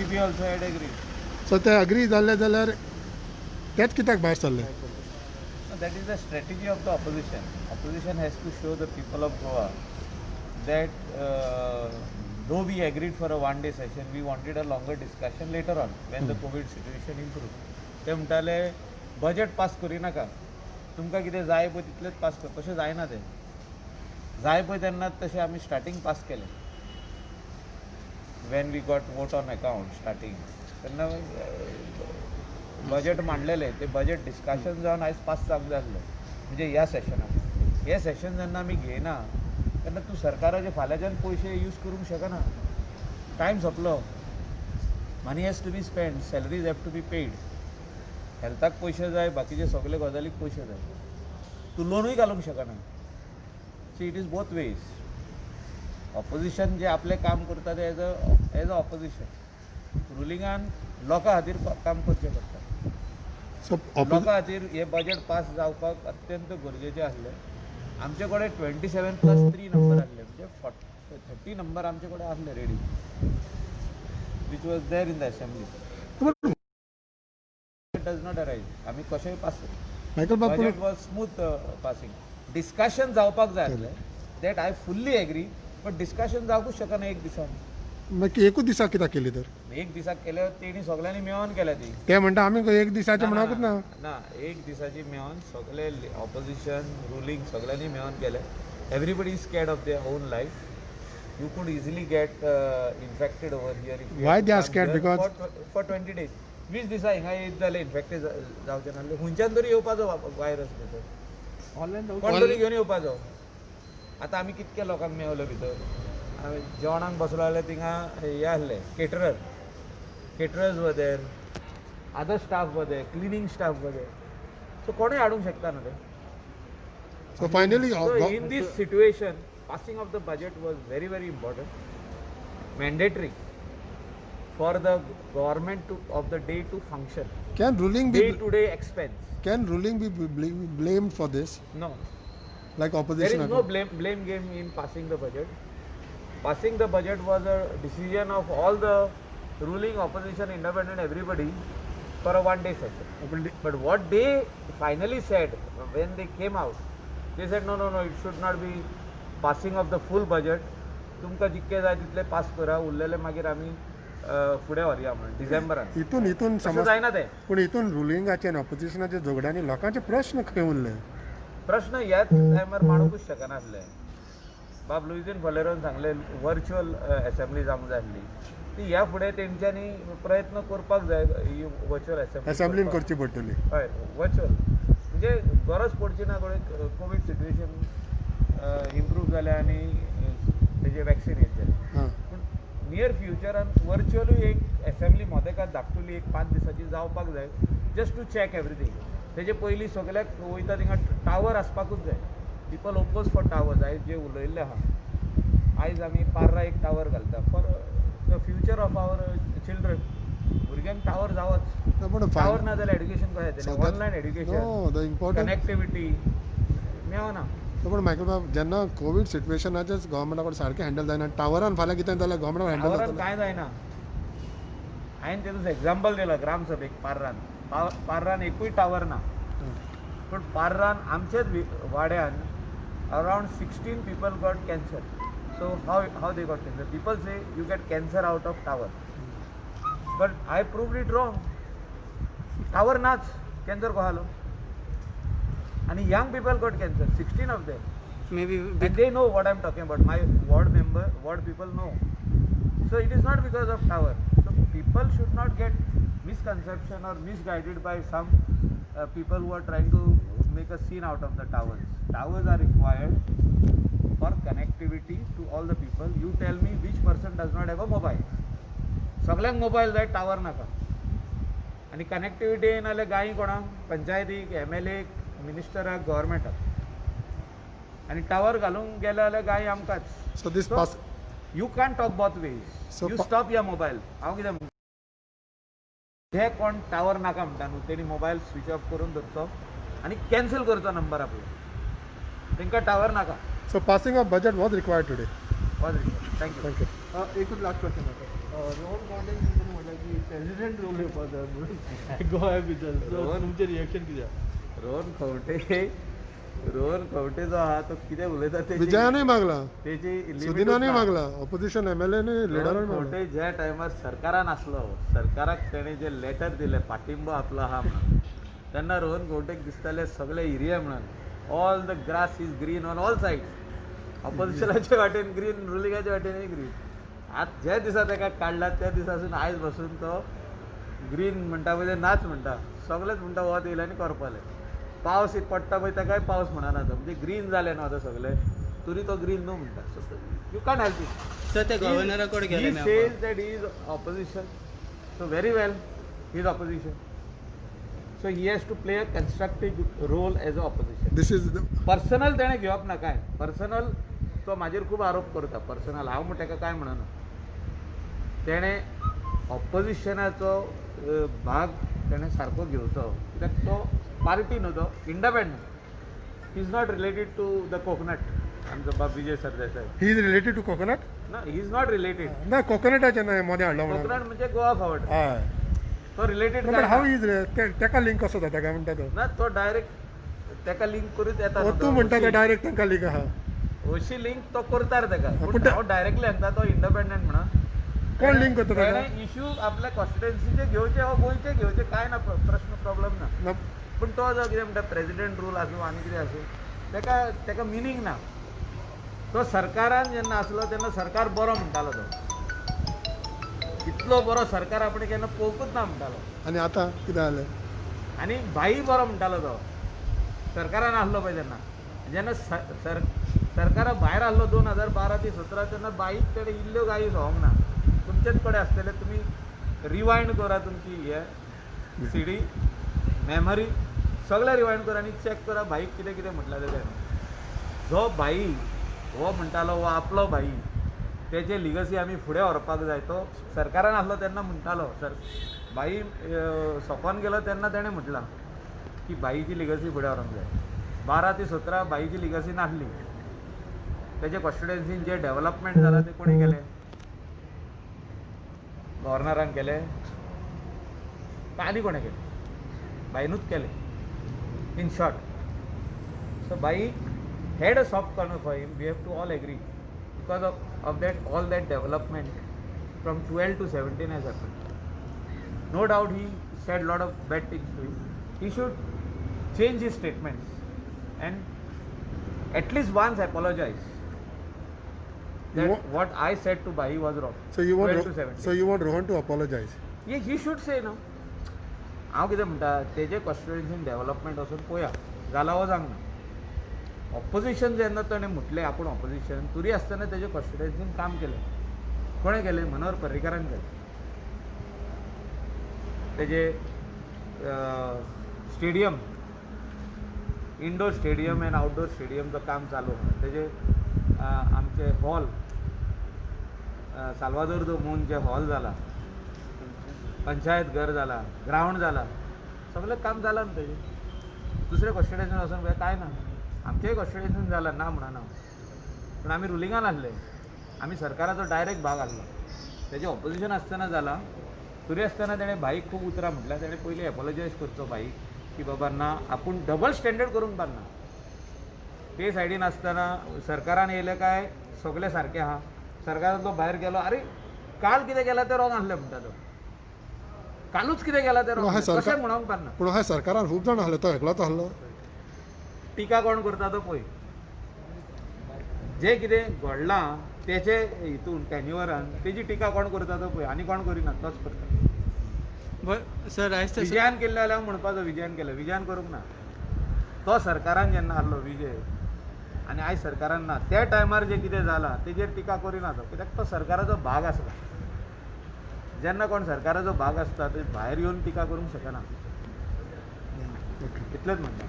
BJP also had agreed. So ते agree जाल्ले जाल्यार तेच कित्याक भायर सरले? So that is the strategy of the opposition. Opposition has to show the people of Goa that though we agreed for a one-day session, we wanted a longer discussion later on when the COVID situation improved. ते म्हणटाले budget pass करी नाका, तुमकां कितें जाय पळय तितलेंच pass कर. तशें जायना तें. जाय पळय तेन्नाच तशें आमी स्टार्टींग पास केलें. when we got vote on account starting तेन्ना बजेट मांडलेले ते बजेट डिस्कशन जावन आयज पास जावंक जाय आसलें म्हणजे ह्या सेशनाक. हे सेशन जेन्ना आमी घेयना तेन्ना तूं सरकाराचे फाल्यांच्यान पयशे यूज करूंक शकना. टायम सोंपलो. Money has to be spend, salaries have to be paid. हेल्थाक पयशे जाय, बाकीचे सगळे गजालीक पयशे जाय. तूं लोनूय घालूंक शकना. So it is both ways. Opposition जे आपलें काम करता ते एज अ ऑपोजिशन रुलिंगान लोकां खातीर काम करचें पडटा. लोकां खातीर हे बजेट पास जावपाक अत्यंत गरजेचें आसलें. आमचे कडेन 27+3 नंबर आसले म्हणजे 30 नंबर आमचे कडेन आसले ready which was there in the assembly. Does not arise. आमी कशेंय pass budget was smooth passing. Discussion जावपाक जाय आसलें. That I fully agree. But discussion जावंकूच शकना एक दिसान. मागीर एकूच दिसाक कित्याक केली तर? एक दिसाक केले तेणी सगळ्यांनी मेळोन केल्या ती. ते म्हणटा आमी एक दिसाचे म्हणकूच ना. ना एक दिसाची मेळोन सगळे ऑपोजिशन रुलींग सगळ्यांनी मेळोन केले. Everybody is scared of their own life. You could easily get infected over here. Why they are scared? Because for 20 days 20 दिसा हिंगा येत जाले इन्फेक्टेड जावचे नासले. खंयच्यान तरी येवपाचो वायरस भितर. ऑनलायन कोण तरी घेवन येवपाचो. आतां आमी कितके लोकांक मेवले भितर. जेवणाक बसलो जाल्यार थिंगा हे आसले केटरर्स वर देर, अदर स्टाफ वर देर, क्लिनिंग स्टाफ वर देर. सो कोणूय हाडूंक शकता न्हू ते. So finally in these situation passing of the budget was very very important, mandatory for the government of the day to function. Can ruling be day to day expense? Can ruling be blamed for this? No. Like opposition? There is no blame game in passing the budget. Passing the budget was a decision of all the ruling, opposition, independent, everybody for a one-day session. But what they finally said when they came out, they said no, it should not be passing of the full budget. तुमकां जितके जाय तितले pass करा, उरलेले मागीर आमी फुडें व्हरया म्हणून डिसेंबरान. हितून समज जायना ते. पूण हितून रुलिंगाचे आनी ऑपोजिशनाचे झगड्यांनी लोकांचे प्रश्न खंय उरले? प्रश्न ह्याच टायमार मांडूंकूच शकनासले. बाब लुईजीन फॉलेरोन सांगले वर्च्युअल असेंब्ली जावंक जाय आसली. ती ह्या फुडें तेंच्यांनी प्रयत्न करपाक जाय. ही वर्च्युअल असेंब्लीन करची पडटली. हय वर्च्युअल म्हणजे गरज पडची ना. कोवीड सिट्युएशन इम्प्रूव जालें आनी तेजे वॅक्सिन येत जालें. पूण नियर फ्युचरान वर्च्युअलूय एक असेंब्ली मोदेकात धाकटुली एक 5 दिसाची जावपाक जाय जस्ट टू चॅक एवरीथींग. तेजे पयलीं सगळ्याक वयता थिंगा टावर आसपाकूच जाय. People oppose for towers. आयज जे उलयल्ले आहा आयज आमी पार्रा एक टावर घालता for the future of our children. भुरग्यांक टावर जावच. टावर ना जाल्यार एड्युकेशन कशें येतलें? ऑनलायन एड्युकेशन, कनेक्टिविटी मेळना. पूण मायकल बाब जेन्ना कोवीड सिट्युएशनाचेच गव्हर्मेंटा कडेन सारकें हँडल जायना, टावरान फाल्यां कितें जाल्यार गव्हर्मेंटान हँडल टावरान कांय जायना. हांवें तेजो एग्जाम्पल दिलो ग्रामसभेक पार्रान एकूय टावर ना. पूण पार्रान आमचेच वाड्यान around 16 people got cancer. So how they got cancer? People say you get cancer out of tower. But I proved it wrong. Tower नाच, cancer को hello. And young people got cancer, 16 of them. Maybe and they know what I'm talking about. My ward people know. So it is not because of tower. So people should not get misconception or misguided by some people who are trying to make a scene out of the towers. Towers are required for connectivity to all the people. You tell me which person does not have a mobile? सगळ्यांक mobile जाय, tower नाका. आनी connectivity नाल्यार गायी कोणाक? पंचायतीक, MLA, मिनिस्टराक, गव्हर्मेंटाक. आनी tower घालूंक गेले जाल्यार गायी आमकांच. So this pass you can talk both ways. You stop या मोबायल. हांव कितें म्हणटा हे कोण टावर नाका म्हणटा न्हू तेणी मोबायल स्विच ऑफ करून धरचो आनी कॅन्सल करचो नंबर आपलो. तांकां टावर नाका. So passing of budget was required today. Thank you. Thank you. एकूच लास्ट क्वेश्चन होता. रोहन गांवडे म्हटलं प्रेसिडेंट रोल येवपाक म्हणून गोंया भितर रोहन- तुमचें रिएक्शन कितें आहा? रोहन खंवटे जो आहा तो कितें उलयता विजयानूय मागला, तेजी limit सुदिनानूय ना. मागला, ऑपोजिशन एमएलएनूय लिडरान रोहन मागला. खंवटे ज्या टायमार सरकारान आसलो, सरकाराक तेणें जे लेटर दिलें पाठिंबो आपलो आहा म्हणून, तेन्ना रोहन खंवटेक दिसतालें सगळे हिरिये म्हणून all the grass is green on all sides. ऑपोजिशनाच्या वाटेन ग्रीन, रुलिंगाच्या वाटेनय ग्रीन. आज ज्या दिसा ताका काडला त्या दिसासून आयज बसून तो ग्रीन म्हणटा पळय नाच म्हणटा, सगळेच म्हणटा वत येयले आनी करपाले. पावस पडटा पळय ताकाय पावस म्हणना तो, म्हणजे ग्रीन जालें न्हू आतां सगळें, तरी तो ग्रीन न्हू म्हणटा. You can help it. Sir ते गव्हर्नरा कडेन गेले He says that he is opposition. So very well, he is opposition. So he has to play a constructive role as a opposition. This is personal तेणें घेवप ना काय. Personal तो म्हाजेर खूब आरोप करता. पर्सनल हांव म्हणटा ताका काय म्हणना. तेणें ऑपोजिशनाचो भाग तेणें सारको घेवचो, कित्याक तो पार्टी न्हू, तो independent. He is not related to the coconut. आमचो बाब Vijay Sardesai, he is related to coconut. ना, ही इज नॉट रिलेटेड. ना कोकोनटाचे ना मोदी हाडलो म्हणून. कोकोनट म्हणजे गोवा फॉवर्ड. हय, तो रिलेटेड बट हाव इज तेका लिंक कसो जाता काय म्हणटा तो. ना, तो डायरेक्ट ताका लिंक करूच येता. ओ तू म्हणटा तो डायरेक्ट तांकां लिंक आहा. अशी लिंक तो करतार ताका. पूण पूण हांव डायरेक्टली सांगता तो इंडिपेंडंट म्हणून. कोण लिंक करता ताका? इश्यू आपल्या कॉन्स्टिट्युएन्सीचे घेवचे वा गोंयचे घेवचे काय ना, प्रश्न प्रॉब्लेम ना. ना, पूण तो जो कितें म्हणटा प्रेसिडेंट रूल आसूं आनी कितें आसूं, ताका मिनींग ना. तो सरकारान जेन्ना आसलो तेन्ना सरकार बरो म्हणटालो. तो इतलो बरो सरकार आपण केन्ना पळोवंकूच ना म्हणटालो. आनी आतां कितें जालें? आनी भाई बरो म्हणटालो तो सरकारान आसलो पळय तेन्ना. जेन्ना सरकारा भायर आसलो 2012 ते 17 तेन्ना बाईक तेणें इल्ल्यो गायी सोंक ना. तुमचेच कडेन आसतले, तुमी रिवायंड करा तुमची हे सीडी मेमरी सगळें रिवायंड करा आनी चॅक करा भाईक कितें कितें म्हटलें तेणें. जो भाई हो म्हणटालो हो आपलो भाई, तेजे लिगसी आमी फुडें व्हरपाक जाय. तो सरकारान आसलो तेन्ना म्हणटालो. भाई सोंपोन गेलो तेन्ना तेणें म्हटलां की भाईची लिगसी फुडें व्हरोंक जाय. 12 ते 17 भाईची लिगसी नासली. तेजे कॉन्स्टिट्युएन्सीन जे डेव्हलपमेंट जालां ते कोणी केलें? गव्हर्नरान केलें काय आनी कोणें केलें? भाईनूच केलें. इन शॉर्ट, सो भाई had a soft corner for him. We have to all agree because of that, all that development from 12 to 17 has happened. No doubt he said a lot of bad things to him. He should change his statements and at least once apologize that what I said to Bhai was wrong. So you 12 to want 17. so you want Rohan to apologize? Yeah, he should say no. हांव कितें म्हणटा, तेजे कॉन्स्टिट्युएन्सीन development वचून पळया जाला हो सांग ना. ऑपोजिशन जेन्ना ताणें म्हटलें आपूण ऑपोजिशन, तरी आसतना तेजे कॉन्स्टिट्युएन्सीन काम केलें. कोणें केलें? मनोहर पर्रीकारान केलें. तेजे stadium, indoor stadium and outdoor स्टेडियमचं काम चालू आहा. तेजे आमचे हॉल, साल्वादोर दो मूनचे हॉल जाला, पंचायत घर जाला, ग्राउंड जाला, सगळें काम जालां न्हू तेजें. दुसरे कॉन्स्टिट्युएन्सीन वचून पळय काय ना. आमचेय कॉन्स्टिट्युएन्सीन जालां ना म्हणना. पूण आमी रुलिंगान आसले, आमी सरकाराचो डायरेक्ट भाग आसलो. तेजें ऑपोजिशन आसतना जालां, तरी आसतना तेणें भाईक खूब उतरां म्हटल्यार तेणें पयलीं एपॉलॉजायज करचो भाईक की बाबा ना, आपूण डबल स्टँडर्ड करूंक पारना. ते सायडीन आसतना सरकारान येयलें काय सगळें सारकें आहा. सरकारांतलो भायर गेलो, अरे काल कितें केलां तें रॉंग आसलें म्हणटा तो. कालूच कितें केलां तें रॉंग, कशें म्हणूंक पारना. पूण ह्या सरकारान खूब जाण आसले, तो एकलोच आसलो. टिका कोण करता तो पळय. जे कितें घडलां तेचे हितून टॅन्युअरान तेजी टिका कोण करता तो पळय, आनी कोण करिना, तोच करता. सर आयज विजयान केल्लें जाल्यार हांव म्हणपाचो विजयान केलें. विजयान करूंक ना. तो सरकारान जेन्ना आसलो विजय, आनी आयज सरकारान ना, त्या टायमार जे कितें जालां तेजेर टिका करिना तो, कित्याक तो सरकाराचो भाग आसला. जेन्ना कोण सरकाराचो भाग आसता ते भायर येवन टिका करूंक शकना. इतलेंच म्हणटा.